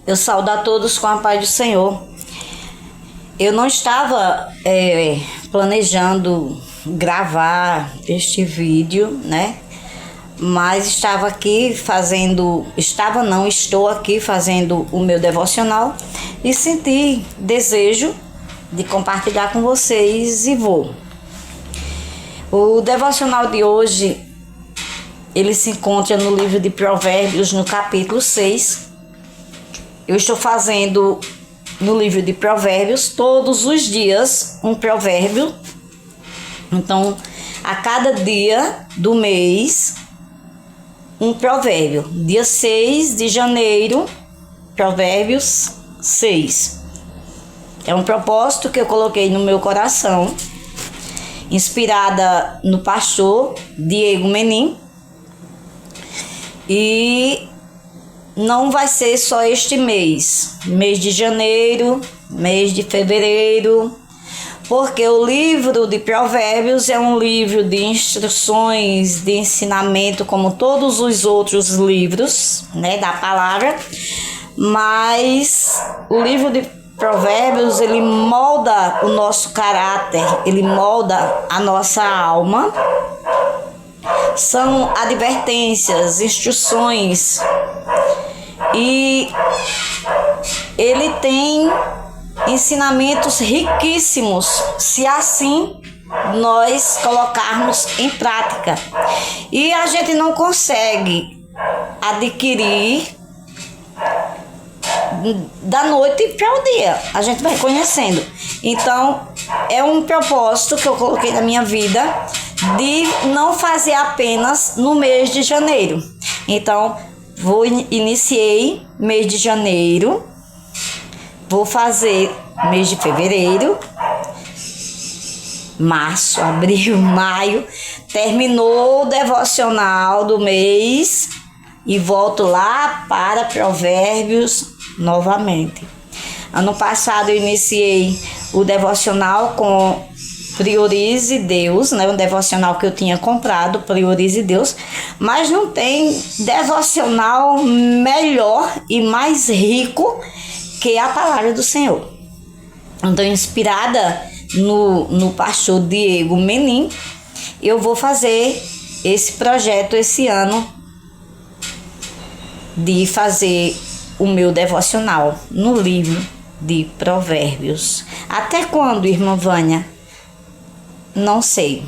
Eu saúdo a todos com a paz do Senhor. Eu não estava planejando gravar este vídeo, né? Mas estou aqui fazendo o meu devocional e senti desejo de compartilhar com vocês e vou. O devocional de hoje, ele se encontra no livro de Provérbios, no capítulo 6. Eu estou fazendo no livro de Provérbios todos os dias um provérbio. Então, a cada dia do mês, um provérbio. Dia 6 de janeiro, Provérbios 6. É um propósito que eu coloquei no meu coração, inspirada no pastor Diego Menin. E não vai ser só este mês de janeiro, mês de fevereiro, porque o livro de Provérbios é um livro de instruções, de ensinamento, como todos os outros livros, né, da palavra. Mas o livro de Provérbios, ele molda o nosso caráter, ele molda a nossa alma. São advertências, instruções, e ele tem ensinamentos riquíssimos, se assim nós colocarmos em prática. E a gente não consegue adquirir da noite para o dia, a gente vai conhecendo. Então, é um propósito que eu coloquei na minha vida de não fazer apenas no mês de janeiro. Então, iniciei mês de janeiro, vou fazer mês de fevereiro, março, abril, maio, terminou o devocional do mês e volto lá para Provérbios novamente. Ano passado eu iniciei o devocional com Priorize Deus, né? Um devocional que eu tinha comprado, Priorize Deus, mas não tem devocional melhor e mais rico que a palavra do Senhor. Então, inspirada no pastor Diego Menin, eu vou fazer esse projeto esse ano de fazer o meu devocional no livro de Provérbios. Até quando, irmã Vânia? Não sei,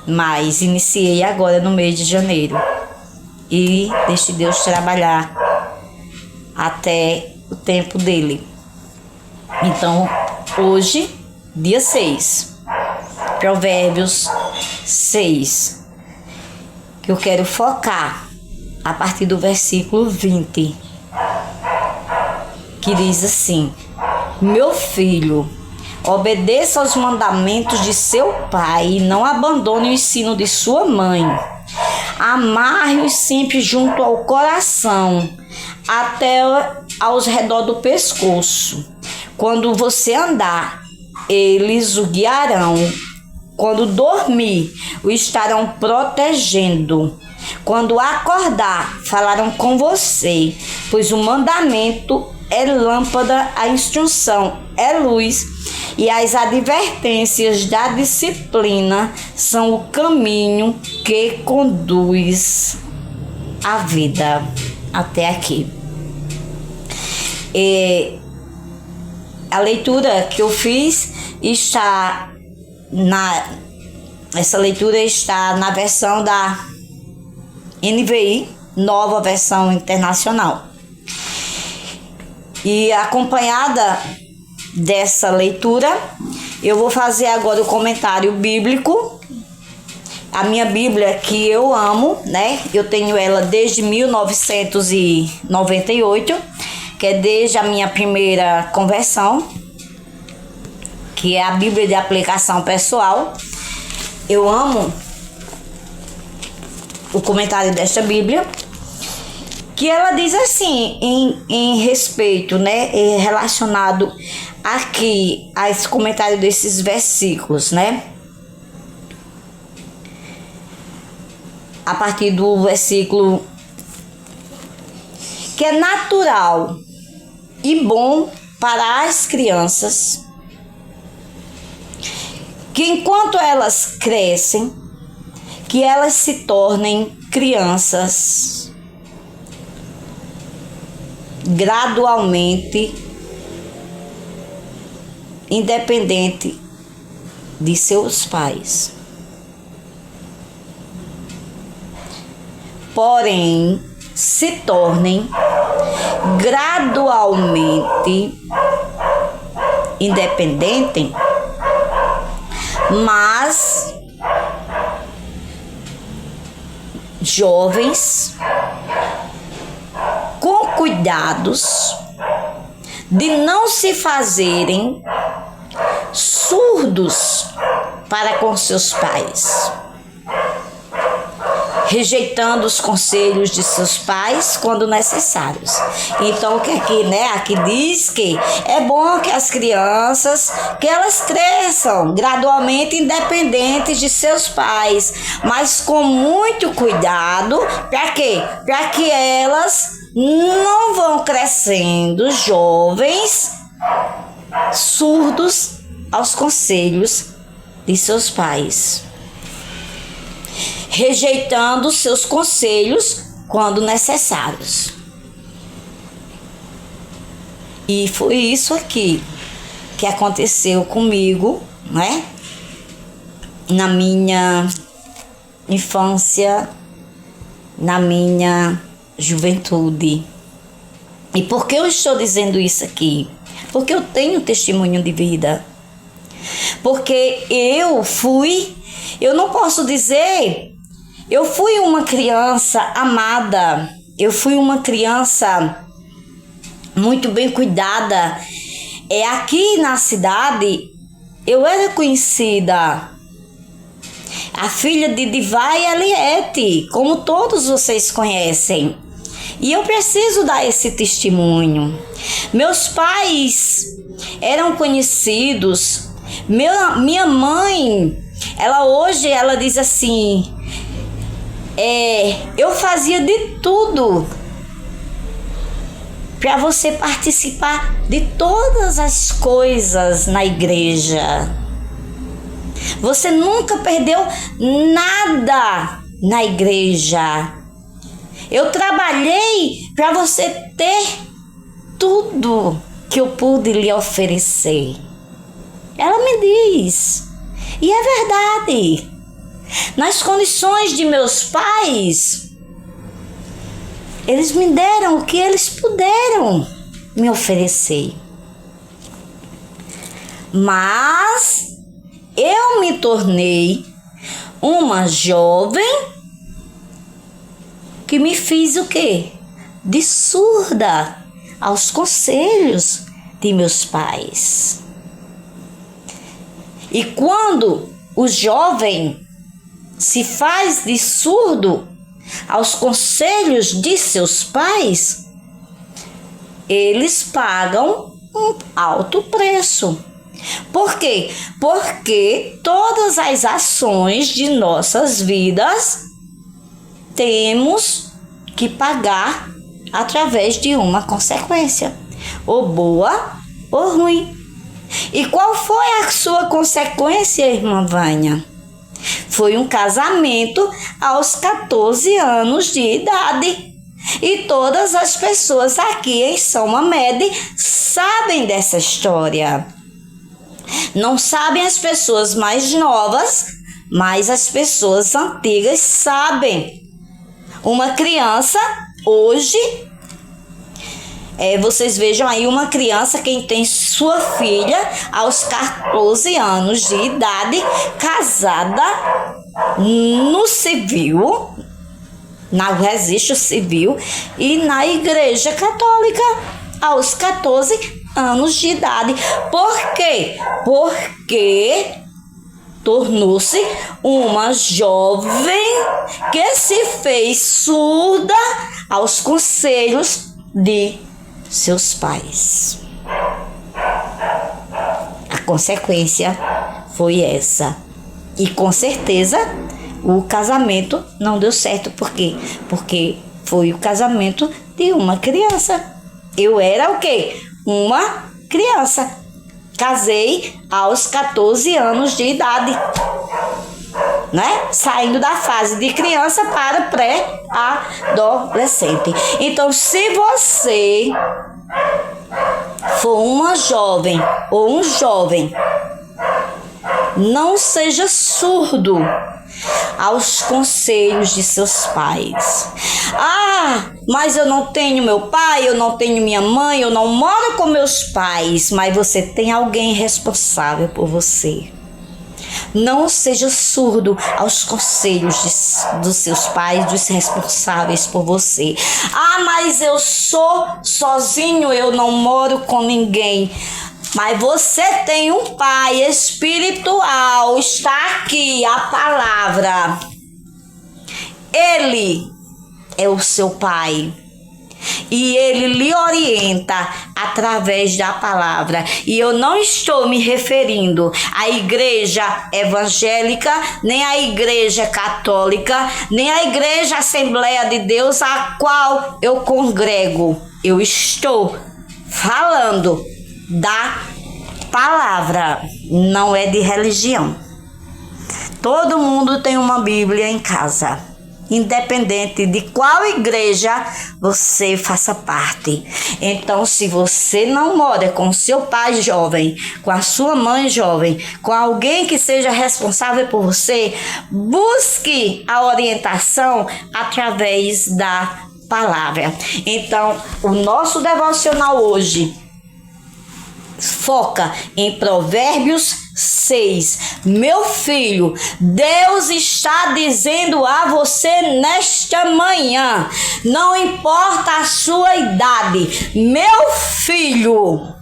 mas iniciei agora no mês de janeiro e deixe Deus trabalhar até o tempo dele. Então, hoje, dia 6, Provérbios 6, que eu quero focar a partir do versículo 20, que diz assim: meu filho, obedeça aos mandamentos de seu pai e não abandone o ensino de sua mãe. Amarre-os sempre junto ao coração, até aos redor do pescoço. Quando você andar, eles o guiarão. Quando dormir, o estarão protegendo. Quando acordar, falarão com você, pois o mandamento é lâmpada, a instrução é luz, e as advertências da disciplina são o caminho que conduz à vida. Até aqui. A leitura que eu fiz essa leitura está na versão da NVI, nova versão internacional. E acompanhada dessa leitura, eu vou fazer agora o comentário bíblico. A minha Bíblia, que eu amo, né? Eu tenho ela desde 1998, que é desde a minha primeira conversão, que é a Bíblia de aplicação pessoal. Eu amo o comentário desta Bíblia, que ela diz assim, em respeito, né, relacionado aqui a esse comentário desses versículos, né? A partir do versículo que é natural e bom para as crianças, que enquanto elas crescem, que elas se tornem crianças gradualmente independente de seus pais. Porém, se tornem gradualmente independente, mas jovens com cuidados de não se fazerem surdos para com seus pais, rejeitando os conselhos de seus pais quando necessários. Então, que aqui, aqui diz que é bom que as crianças, que elas cresçam gradualmente independentes de seus pais, mas com muito cuidado, para quê? Para que elas não vão crescendo jovens surdos aos conselhos de seus pais, rejeitando seus conselhos quando necessários. E foi isso aqui que aconteceu comigo, né? Na minha infância, na minha juventude. E por que eu estou dizendo isso aqui? Porque eu tenho testemunho de vida. Porque eu não posso dizer, eu fui uma criança amada, eu fui uma criança muito bem cuidada. Aqui na cidade, eu era conhecida a filha de Divai e Eliette, como todos vocês conhecem. E eu preciso dar esse testemunho. Meus pais eram conhecidos. Minha mãe, hoje ela diz assim, eu fazia de tudo para você participar de todas as coisas na igreja. Você nunca perdeu nada na igreja. Eu trabalhei para você ter tudo que eu pude lhe oferecer. Ela me diz, e é verdade. Nas condições de meus pais, eles me deram o que eles puderam me oferecer. Mas eu me tornei uma jovem que me fiz o quê? De surda aos conselhos de meus pais. E quando o jovem se faz de surdo aos conselhos de seus pais, eles pagam um alto preço. Por quê? Porque todas as ações de nossas vidas temos que pagar através de uma consequência, ou boa ou ruim. E qual foi a sua consequência, irmã Vânia? Foi um casamento aos 14 anos de idade. E todas as pessoas aqui em São Mamede sabem dessa história. Não sabem as pessoas mais novas, mas as pessoas antigas sabem. Uma criança, hoje, vocês vejam aí uma criança, quem tem sua filha aos 14 anos de idade, casada no civil, no registro civil e na igreja católica aos 14 anos de idade. Por quê? Porque tornou-se uma jovem que se fez surda aos conselhos de seus pais. A consequência foi essa. E com certeza o casamento não deu certo. Por quê? Porque foi o casamento de uma criança. Eu era o quê? uma criança. Casei aos 14 anos de idade, né? Saindo da fase de criança para pré-adolescente. Então, se você for uma jovem ou um jovem, não seja surdo aos conselhos de seus pais. Mas eu não tenho meu pai, eu não tenho minha mãe, eu não moro com meus pais, mas você tem alguém responsável por você. Não seja surdo aos conselhos dos seus pais, dos responsáveis por você. Mas eu sou sozinho, eu não moro com ninguém. Mas você tem um pai espiritual, está aqui a palavra. Ele é o seu pai. E ele lhe orienta através da palavra. E eu não estou me referindo à igreja evangélica, nem à igreja católica, nem à igreja Assembleia de Deus, a qual eu congrego. Eu estou falando da palavra, não é de religião. Todo mundo tem uma Bíblia em casa, independente de qual igreja você faça parte. Então, se você não mora com seu pai jovem, com a sua mãe jovem, com alguém que seja responsável por você, busque a orientação através da palavra. Então, o nosso devocional hoje foca em Provérbios 6. Meu filho, Deus está dizendo a você nesta manhã, não importa a sua idade, meu filho,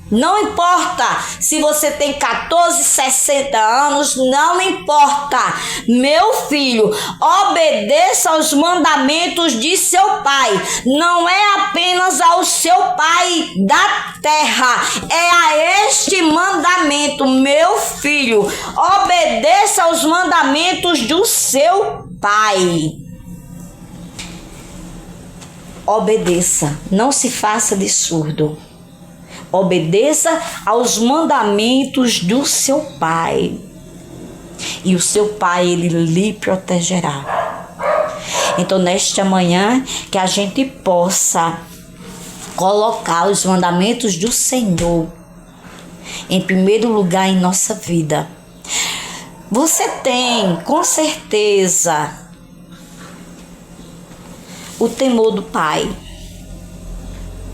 não importa se você tem 14, 60 anos, não importa. Meu filho, obedeça aos mandamentos de seu pai. Não é apenas ao seu pai da terra, é a este mandamento. Meu filho, obedeça aos mandamentos do seu pai. Obedeça, não se faça de surdo. Obedeça aos mandamentos do seu pai. E o seu pai, ele lhe protegerá. Então, nesta manhã, que a gente possa colocar os mandamentos do Senhor em primeiro lugar em nossa vida. Você tem, com certeza, o temor do Pai.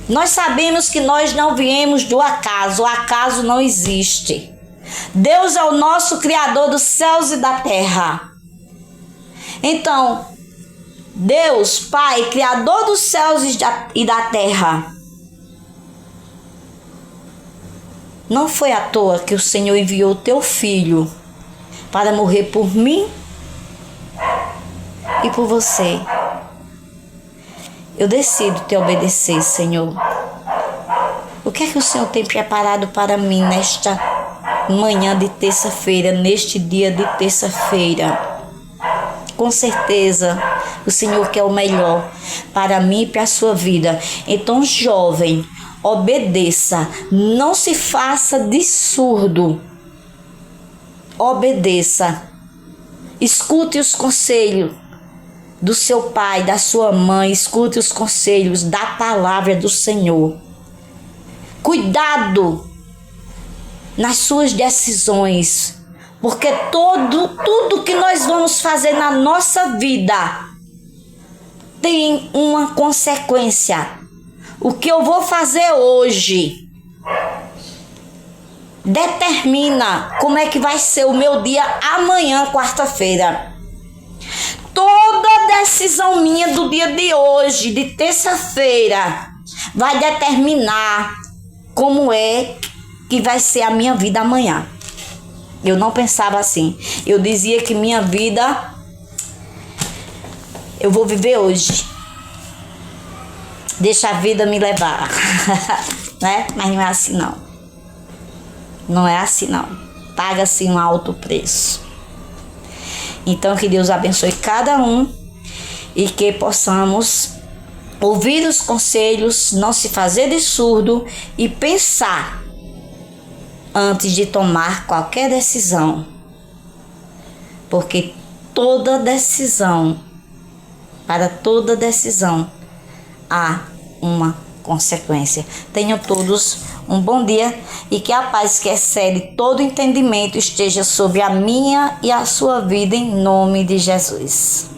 Nós sabemos que nós não viemos do acaso, o acaso não existe. Deus é o nosso Criador dos céus e da terra. Então, Deus, Pai, Criador dos céus e da terra, não foi à toa que o Senhor enviou o teu filho para morrer por mim e por você. Eu decido te obedecer, Senhor. O que é que o Senhor tem preparado para mim nesta manhã de terça-feira, neste dia de terça-feira? Com certeza, o Senhor quer o melhor para mim e para a sua vida. Então, jovem, obedeça. Não se faça de surdo. Obedeça. Escute os conselhos do seu pai, da sua mãe, escute os conselhos da palavra do Senhor. Cuidado nas suas decisões, porque tudo que nós vamos fazer na nossa vida tem uma consequência. O que eu vou fazer hoje determina como é que vai ser o meu dia amanhã, quarta-feira. Toda decisão minha do dia de hoje, de terça-feira, vai determinar como é que vai ser a minha vida amanhã. Eu não pensava assim. Eu dizia que minha vida, eu vou viver hoje. Deixa a vida me levar. Né? Mas não é assim não. Não é assim não. Paga-se um alto preço. Então, que Deus abençoe cada um e que possamos ouvir os conselhos, não se fazer de surdo e pensar antes de tomar qualquer decisão. Porque para toda decisão, há uma consequência. Tenham todos um bom dia e que a paz que excede todo entendimento esteja sobre a minha e a sua vida em nome de Jesus.